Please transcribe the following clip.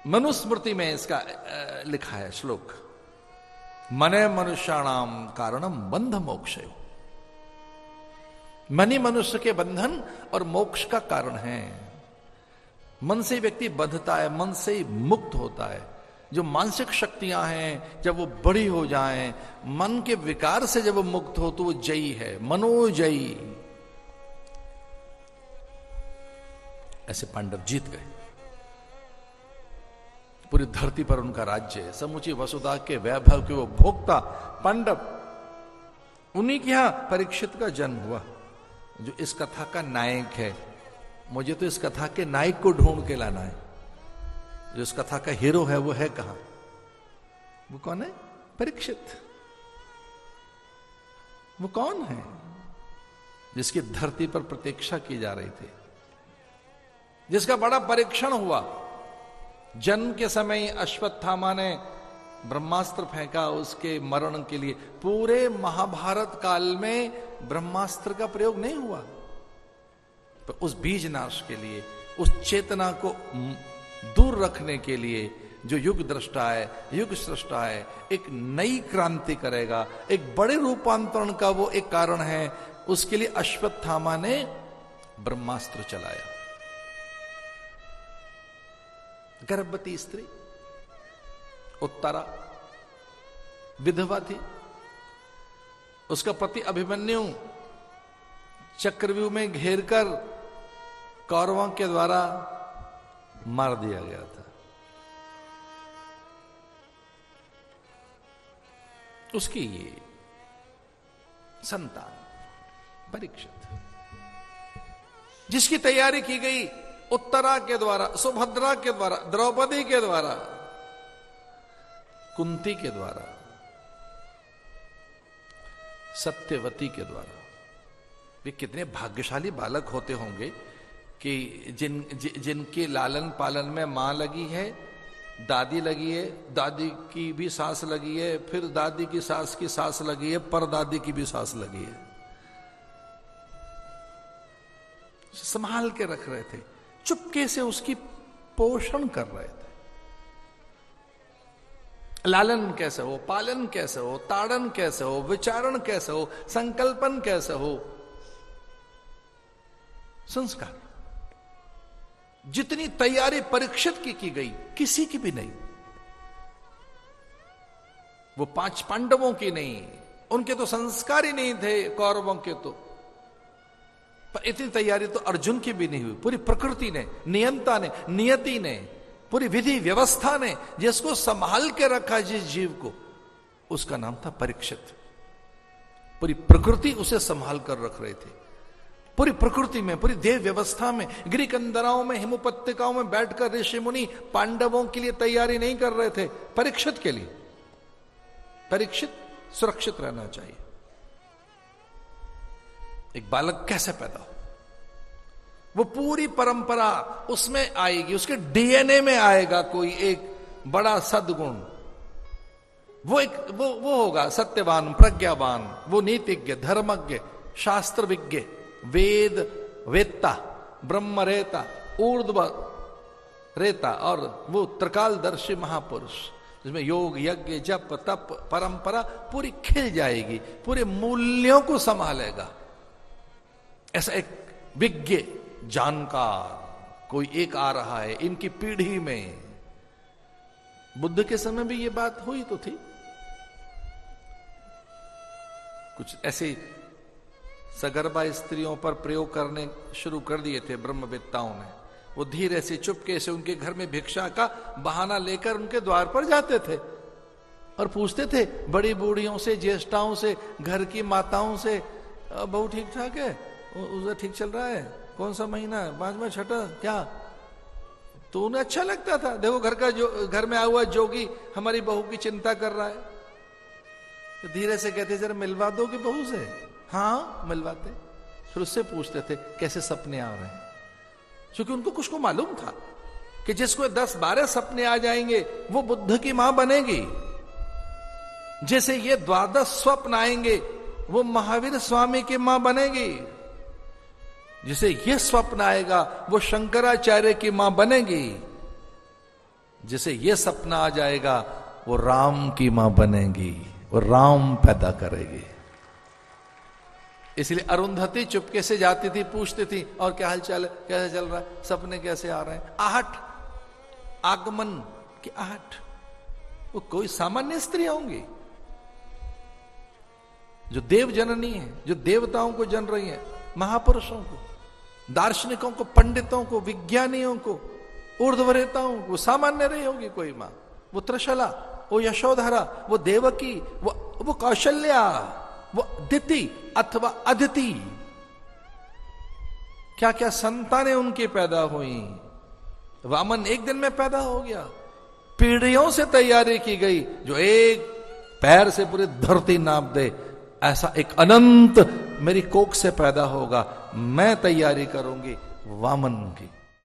मनुस्मृति में इसका लिखा है श्लोक, मने मनुष्याणाम कारणम बंध मोक्ष। मन ही मनुष्य के बंधन और मोक्ष का कारण है। मन से व्यक्ति बंधता है, मन से ही मुक्त होता है। जो मानसिक शक्तियां हैं जब वो बड़ी हो जाएं, मन के विकार से जब वो मुक्त हो तो वो जयी है, मनोजयी। ऐसे पांडव जीत गए। पूरी धरती पर उनका राज्य है, समूची वसुधा के वैभव के वो भोक्ता पांडव। उन्हीं के यहां परीक्षित का जन्म हुआ, जो इस कथा का नायक है। मुझे तो इस कथा के नायक को ढूंढ के लाना है। जो इस कथा का हीरो है वो है कहां? वो कौन है? परीक्षित। वो कौन है जिसकी धरती पर प्रतीक्षा की जा रही थी, जिसका बड़ा परीक्षण हुआ। जन्म के समय अश्वत्थामा ने ब्रह्मास्त्र फेंका उसके मरण के लिए। पूरे महाभारत काल में ब्रह्मास्त्र का प्रयोग नहीं हुआ। तो उस बीज नाश के लिए, उस चेतना को दूर रखने के लिए जो युग दृष्टा है, युग सृष्टा है, एक नई क्रांति करेगा, एक बड़े रूपांतरण का वो एक कारण है। उसके लिए अश्वत्थामा ने ब्रह्मास्त्र चलाया। गर्भवती स्त्री उत्तरा विधवा थी। उसका पति अभिमन्यु चक्रव्यूह में घेरकर कौरवों के द्वारा मार दिया गया था। उसकी ये संतान परीक्षित, जिसकी तैयारी की गई उत्तरा के द्वारा, सुभद्रा के द्वारा, द्रौपदी के द्वारा, कुंती के द्वारा, सत्यवती के द्वारा। वे कितने भाग्यशाली बालक होते होंगे कि जिनके लालन पालन में मां लगी है, दादी लगी है, दादी की भी सास लगी है, फिर दादी की सास लगी है, परदादी की भी सास लगी है। संभाल के रख रहे थे, चुपके से उसकी पोषण कर रहे थे। लालन कैसे हो, पालन कैसे हो, ताड़न कैसे हो, विचारण कैसे हो, संकल्पन कैसे हो, संस्कार। जितनी तैयारी परीक्षित की गई, किसी की भी नहीं। वो 5 पांडवों की नहीं, उनके तो संस्कार ही नहीं थे, कौरवों के तो। पर इतनी तैयारी तो अर्जुन की भी नहीं हुई। पूरी प्रकृति ने, नियंता ने, नियति ने, पूरी विधि व्यवस्था ने जिसको संभाल के रखा, जिस जीव को, उसका नाम था परीक्षित। पूरी प्रकृति उसे संभाल कर रख रहे थे। पूरी प्रकृति में, पूरी देव व्यवस्था में, गिरिकंदराओं में, हिमोपत्यकाओं में बैठकर ऋषि मुनि पांडवों के लिए तैयारी नहीं कर रहे थे, परीक्षित के लिए। परीक्षित सुरक्षित रहना चाहिए। एक बालक कैसे पैदा हो, वो पूरी परंपरा उसमें आएगी, उसके डीएनए में आएगा कोई एक बड़ा सद्गुण। वो होगा सत्यवान, प्रज्ञावान, वो नीतिज्ञ, धर्मज्ञ, शास्त्र विज्ञ, वेद वेत्ता, ब्रह्म रेता, ऊर्ध्व रेता, और वो त्रिकालदर्शी महापुरुष, जिसमें योग, यज्ञ, जप, तप, परंपरा पूरी खिल जाएगी, पूरे मूल्यों को संभालेगा। ऐसा एक विज्ञ जानकार कोई एक आ रहा है इनकी पीढ़ी में। बुद्ध के समय भी ये बात हुई तो थी। कुछ ऐसे सगर्भा स्त्रियों पर प्रयोग करने शुरू कर दिए थे ब्रह्मवेत्ताओं ने। वो धीरे से चुपके से उनके घर में भिक्षा का बहाना लेकर उनके द्वार पर जाते थे और पूछते थे बड़ी बूढ़ियों से, ज्येष्ठाओं से, घर की माताओं से, बहू ठीक ठाक है, उसे ठीक चल रहा है, कौन सा महीना है, 5वां 6ठा क्या? तो उन्हें अच्छा लगता था, देखो घर में आया हुआ जोगी हमारी बहू की चिंता कर रहा है। तो धीरे से कहते जरा मिलवा दोगे बहू से? हाँ मिलवाते। फिर उससे पूछते थे कैसे सपने आ रहे हैं, क्योंकि उनको कुछ को मालूम था कि जिसको 10-12 सपने आ जाएंगे वो बुद्ध की मां बनेगी। जैसे ये 12 स्वप्न आएंगे वो महावीर स्वामी की मां बनेगी। जिसे ये स्वप्न आएगा वो शंकराचार्य की मां बनेगी। जिसे ये सपना आ जाएगा वो राम की मां बनेगी, वो राम पैदा करेगी। इसलिए अरुंधति चुपके से जाती थी, पूछती थी और क्या हाल चाल है, कैसे चल रहा है, सपने कैसे आ रहे हैं। आहट, आगमन की आहट। वो कोई सामान्य स्त्री होंगी जो देव जननी है, जो देवताओं को जन रही है, महापुरुषों को, दार्शनिकों को, पंडितों को, विज्ञानियों को, ऊर्ध्वरेताओं को। सामान्य रही होगी कोई मां। वो त्रिशला, वो यशोधरा, वो देवकी, वो कौशल्या, वो दिति अथवा अदिति, क्या क्या संतानें उनकी पैदा हुई। वामन एक दिन में पैदा हो गया। पीढ़ियों से तैयारी की गई, जो एक पैर से पूरी धरती नाप दे, ऐसा एक अनंत मेरी कोख से पैदा होगा। मैं तैयारी करूंगी वामन की।